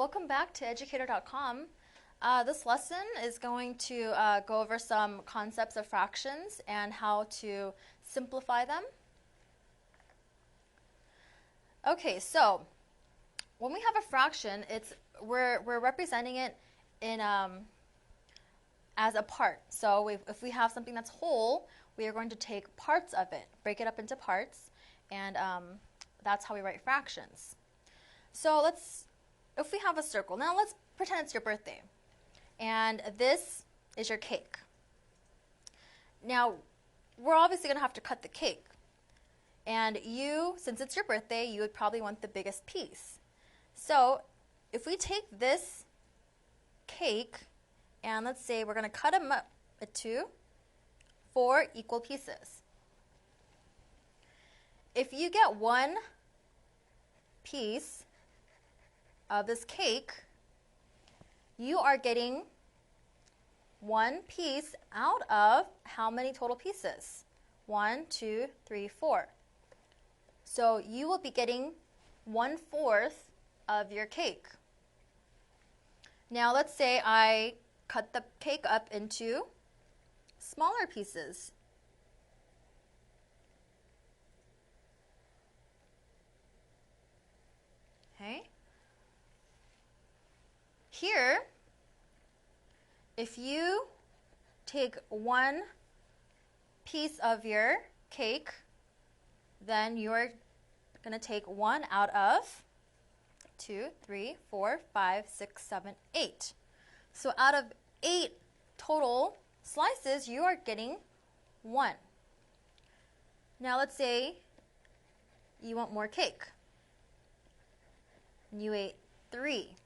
Welcome back to educator.com. This lesson is going to go over some concepts of fractions and how to simplify them. Okay, so when we have a fraction, we're representing it in as a part. So if we have something that's whole, we are going to take parts of it, break it up into parts, and that's how we write fractions. So if we have a circle, now let's pretend it's your birthday, and this is your cake. Now, we're obviously going to have to cut the cake, and since it's your birthday, you would probably want the biggest piece. So if we take this cake, and let's say we're going to cut them up into 4 equal pieces. If you get one piece of this cake, you are getting one piece out of how many total pieces? 1, 2, 3, 4. So you will be getting 1/4 of your cake. Now let's say I cut the cake up into smaller pieces. Okay. Here, if you take one piece of your cake, then you're going to take 1 out of 2, 3, 4, 5, 6, 7, 8. So out of 8 total slices, you are getting 1. Now let's say you want more cake. You ate 3.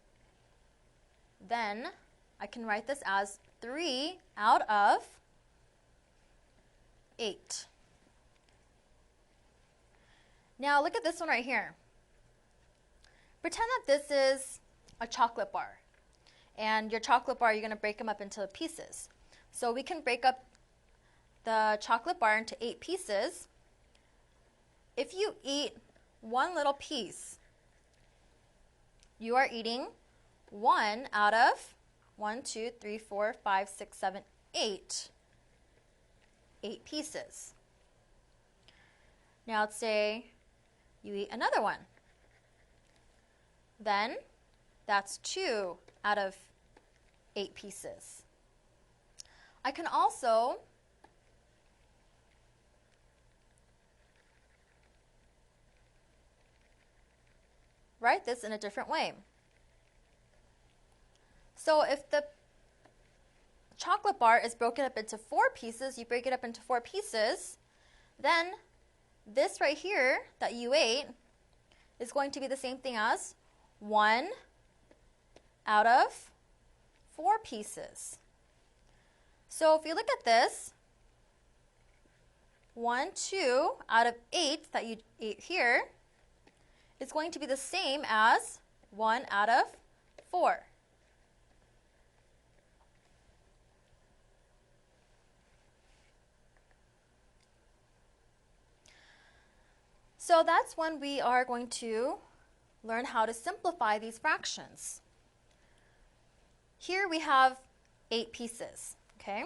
Then I can write this as 3 out of 8. Now look at this one right here. Pretend that this is a chocolate bar. And your chocolate bar, you're going to break them up into pieces. So we can break up the chocolate bar into 8 pieces. If you eat one little piece, you are eating 1 out of 1, 2, 3, 4, 5, 6, 7, 8. 8 pieces. Now let's say you eat another one. Then that's 2 out of 8 pieces. I can also write this in a different way. So if the chocolate bar is broken up into 4 pieces, you break it up into 4 pieces, then this right here that you ate is going to be the same thing as 1 out of 4 pieces. So if you look at this, 1, 2 out of 8 that you ate here is going to be the same as 1 out of 4. So that's when we are going to learn how to simplify these fractions. Here we have 8 pieces, okay?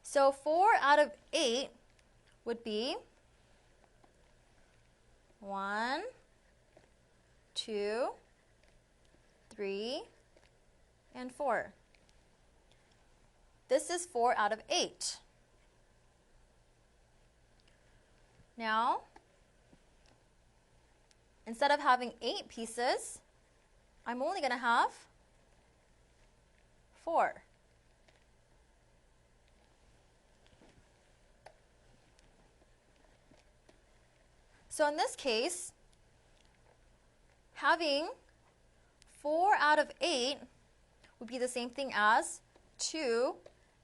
So 4 out of 8 would be 1, 2, 3, and 4. This is 4 out of 8. Now, instead of having 8 pieces, I'm only going to have 4. So in this case, having 4 out of 8 would be the same thing as 2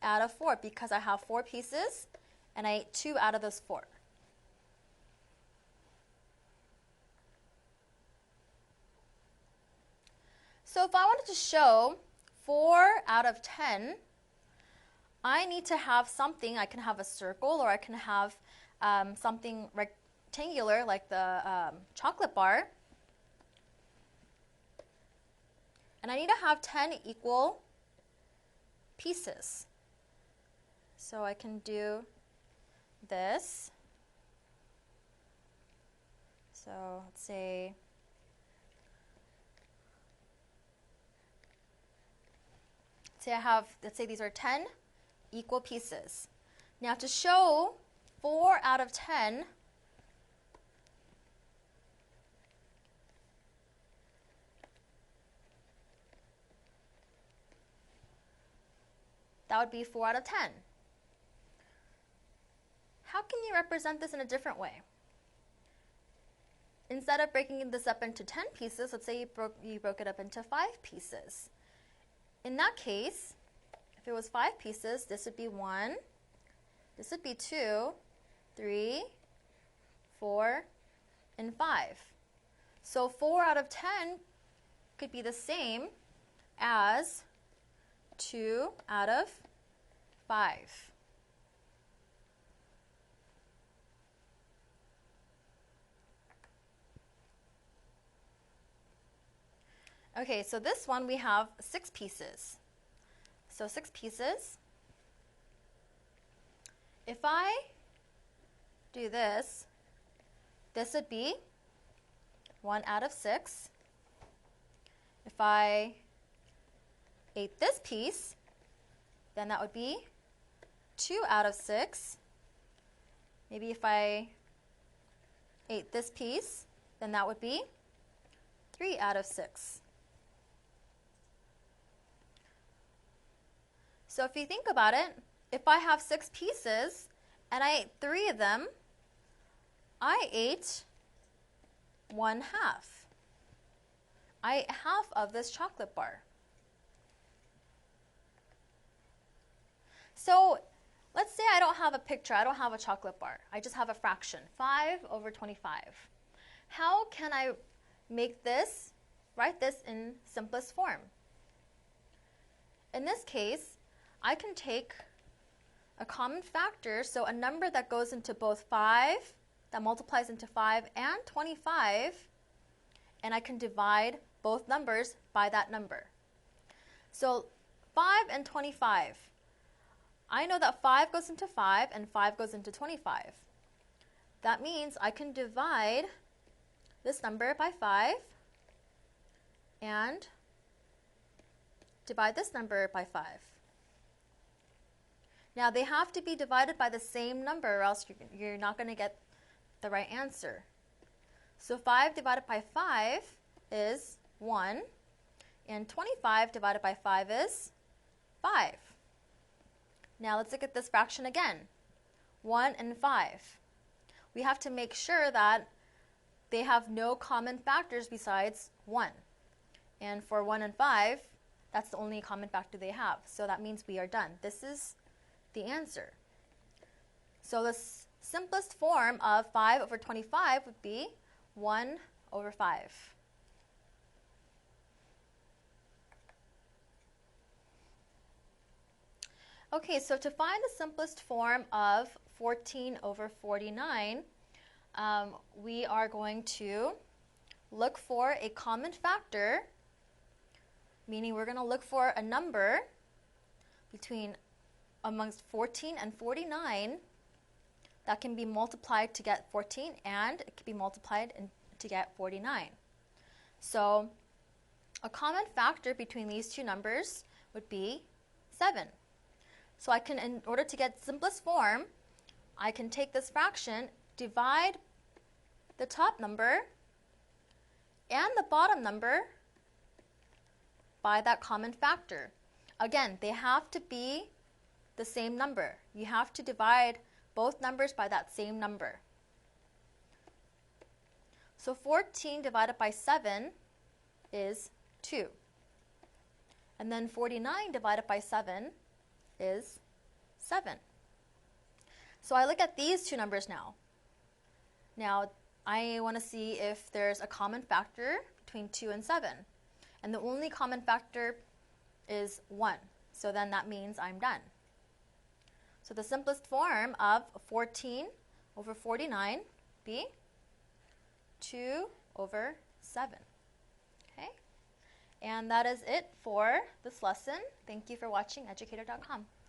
out of 4 because I have 4 pieces and I ate 2 out of those 4. So if I wanted to show 4 out of 10, I need to have something. I can have a circle, or I can have something rectangular like the chocolate bar. And I need to have 10 equal pieces. So I can do this. So let's say let's say these are 10 equal pieces. Now to show 4 out of 10, that would be 4 out of 10. How can you represent this in a different way? Instead of breaking this up into 10 pieces, let's say you broke it up into 5 pieces. In that case, if it was 5 pieces, this would be 1, this would be 2, 3, 4, and 5. So 4 out of 10 could be the same as 2 out of 5. Okay, so this one we have 6 pieces. So 6 pieces. If I do this, this would be 1 out of 6. If I ate this piece, then that would be 2 out of 6. Maybe if I ate this piece, then that would be 3 out of 6. So if you think about it, if I have 6 pieces and I ate 3 of them, I ate 1/2. I ate half of this chocolate bar. So let's say I don't have a picture, I don't have a chocolate bar. I just have a fraction, 5 over 25. How can I make this, write this in simplest form? In this case, I can take a common factor, so a number that goes into both 5, that multiplies into 5 and 25, and I can divide both numbers by that number. So 5 and 25. I know that 5 goes into 5 and 5 goes into 25. That means I can divide this number by 5 and divide this number by 5. Now they have to be divided by the same number or else you're not going to get the right answer. So 5 divided by 5 is 1, and 25 divided by 5 is 5. Now let's look at this fraction again, 1 and 5. We have to make sure that they have no common factors besides 1. And for 1 and 5, that's the only common factor they have. So that means we are done. This is the answer. So the simplest form of 5 over 25 would be 1 over 5. Okay, so to find the simplest form of 14 over 49, we are going to look for a common factor, meaning we're going to look for a number amongst 14 and 49 that can be multiplied to get 14, and it can be multiplied to get 49. So a common factor between these two numbers would be 7. So I can, in order to get simplest form, I can take this fraction, divide the top number and the bottom number by that common factor. Again, they have to be the same number. You have to divide both numbers by that same number. So 14 divided by 7 is 2. And then 49 divided by 7 is 7. So I look at these two numbers now. Now I want to see if there's a common factor between 2 and 7. And the only common factor is 1. So then that means I'm done. So the simplest form of 14 over 49 be 2 over 7. Okay? And that is it for this lesson. Thank you for watching educator.com.